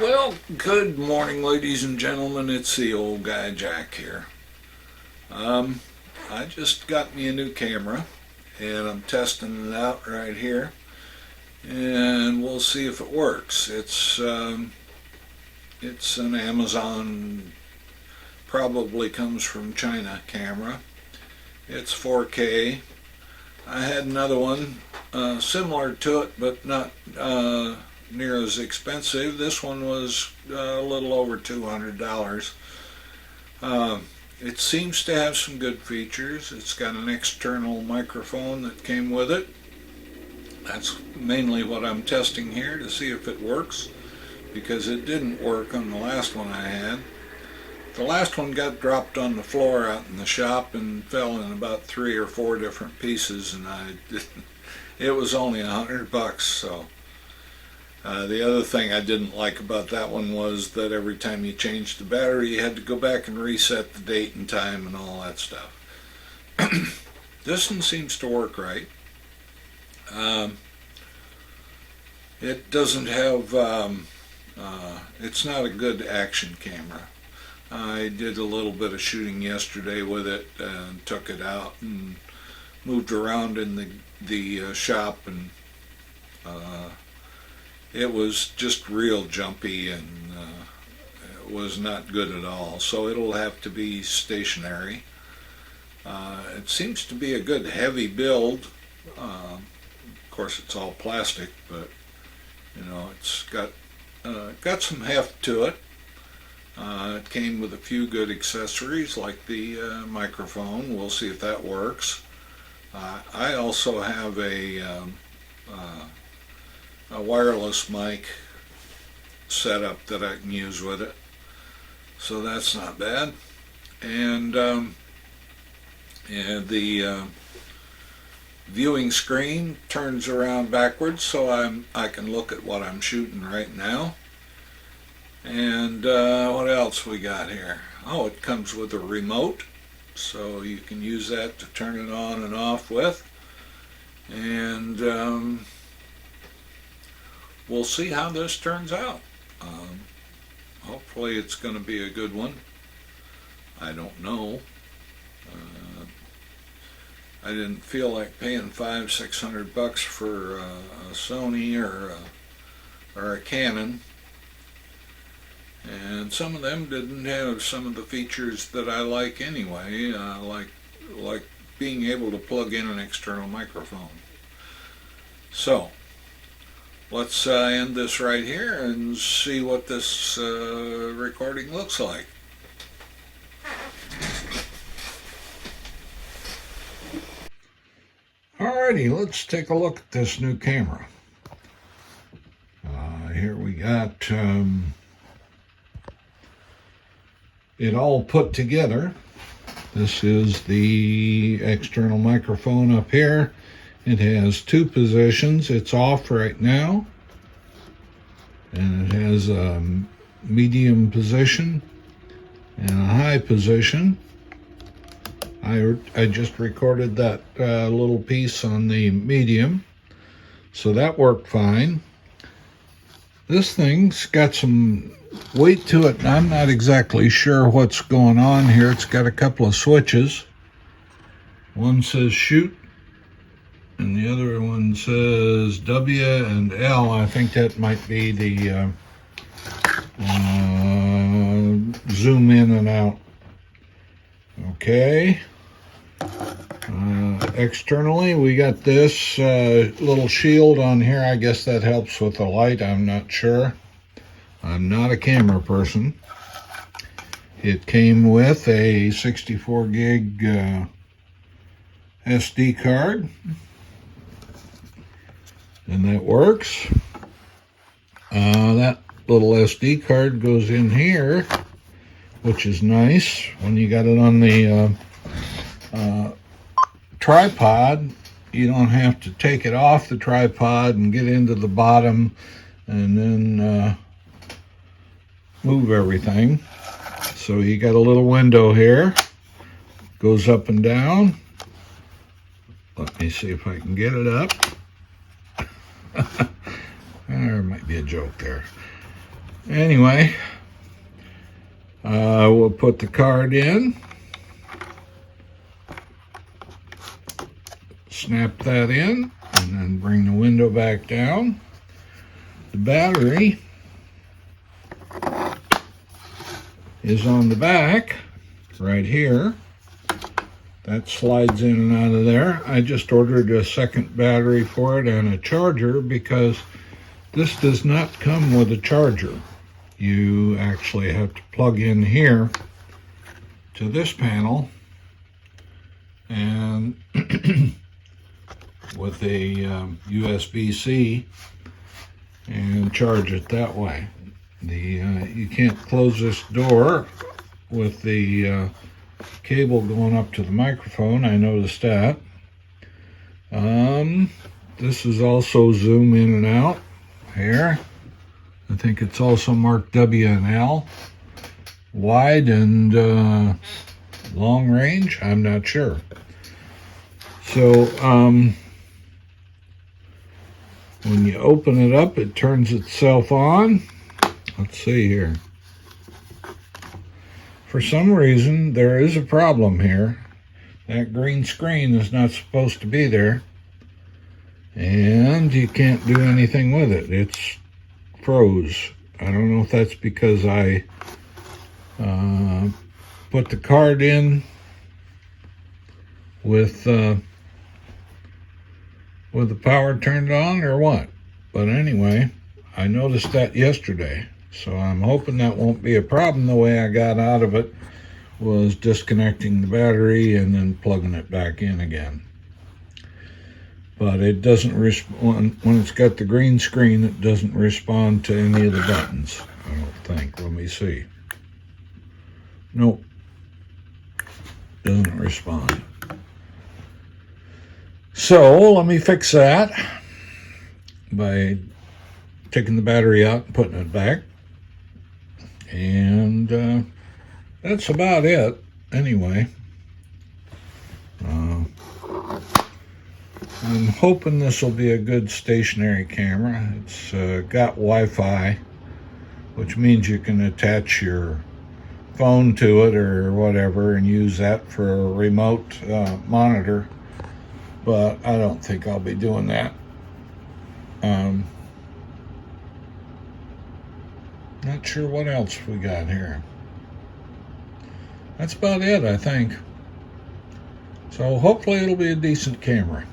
Well, good morning, ladies and gentlemen. It's the old guy Jack here. Um, I just got me a new camera, and I'm testing it out right here, and we'll see if it works. It's an Amazon, probably comes from China camera. It's 4K. I had another one similar to it, but not near as expensive. This one was a little over $200. Uh, it seems to have some good features. It's got an external microphone that came with it. That's mainly what I'm testing here to see if it works, because it didn't work on the last one I had. The last one got dropped on the floor out in the shop and fell in about 3 or 4 different pieces, and it was only $100. So the other thing I didn't like about that one was that every time you changed the battery, you had to go back and reset the date and time and all that stuff. This one seems to work right. It doesn't have, it's not a good action camera. I did a little bit of shooting yesterday with it and took it out and moved around in the shop, and it was just real jumpy, and it was not good at all. So it'll have to be stationary. It seems to be a good heavy build. Of course, it's all plastic, but it's got some heft to it. It came with a few good accessories like the microphone. We'll see if that works. I also have a wireless mic setup that I can use with it, so that's not bad. And the viewing screen turns around backwards, so I can look at what I'm shooting right now. And what else we got here? Oh, it comes with a remote, so you can use that to turn it on and off with. And we'll see how this turns out. Hopefully it's going to be a good one. I don't know. I didn't feel like paying $500-600 for a Sony or a Canon. And some of them didn't have some of the features that I like anyway, like being able to plug in an external microphone. So let's end this right here and see what this recording looks like. Alrighty, let's take a look at this new camera. Here we got it all put together. This is the external microphone up here. It has 2 positions. It's off right now, and it has a medium position and a high position. I just recorded that little piece on the medium, so that worked fine. This thing's got some weight to it, and I'm not exactly sure what's going on here. It's got a couple of switches. One says shoot, and the other one says W and L. I think that might be the zoom in and out. Okay. Externally, we got this little shield on here. I guess that helps with the light. I'm not sure. I'm not a camera person. It came with a 64 gig SD card, and that works. That little SD card goes in here, which is nice. When you got it on the tripod, you don't have to take it off the tripod and get into the bottom and then move everything. So you got a little window here, goes up and down. Let me see if I can get it up. There might be a joke there. Anyway, we'll put the card in, snap that in, and then bring the window back down. The battery is on the back right here. That slides in and out of there. I just ordered a second battery for it and a charger because this does not come with a charger. You actually have to plug in here to this panel and with a USB-C and charge it that way. You can't close this door with the cable going up to the microphone. I noticed that. This is also zoom in and out here. I think it's also marked W and L. Wide and long range, I'm not sure. So when you open it up, it turns itself on. Let's see here. For some reason, there is a problem here. That green screen is not supposed to be there. And you can't do anything with it. It's froze. I don't know if that's because I put the card in with the power turned on or what. But anyway, I noticed that yesterday. So I'm hoping that won't be a problem. The way I got out of it was disconnecting the battery and then plugging it back in again. But it doesn't respond, when it's got the green screen, it doesn't respond to any of the buttons, I don't think. Let me see. Nope. Doesn't respond. So let me fix that by taking the battery out and putting it back. And that's about it, anyway. I'm hoping this will be a good stationary camera. It's got Wi-Fi, which means you can attach your phone to it or whatever and use that for a remote monitor. But I don't think I'll be doing that. Not sure what else we got here. That's about it, I think. So hopefully it'll be a decent camera.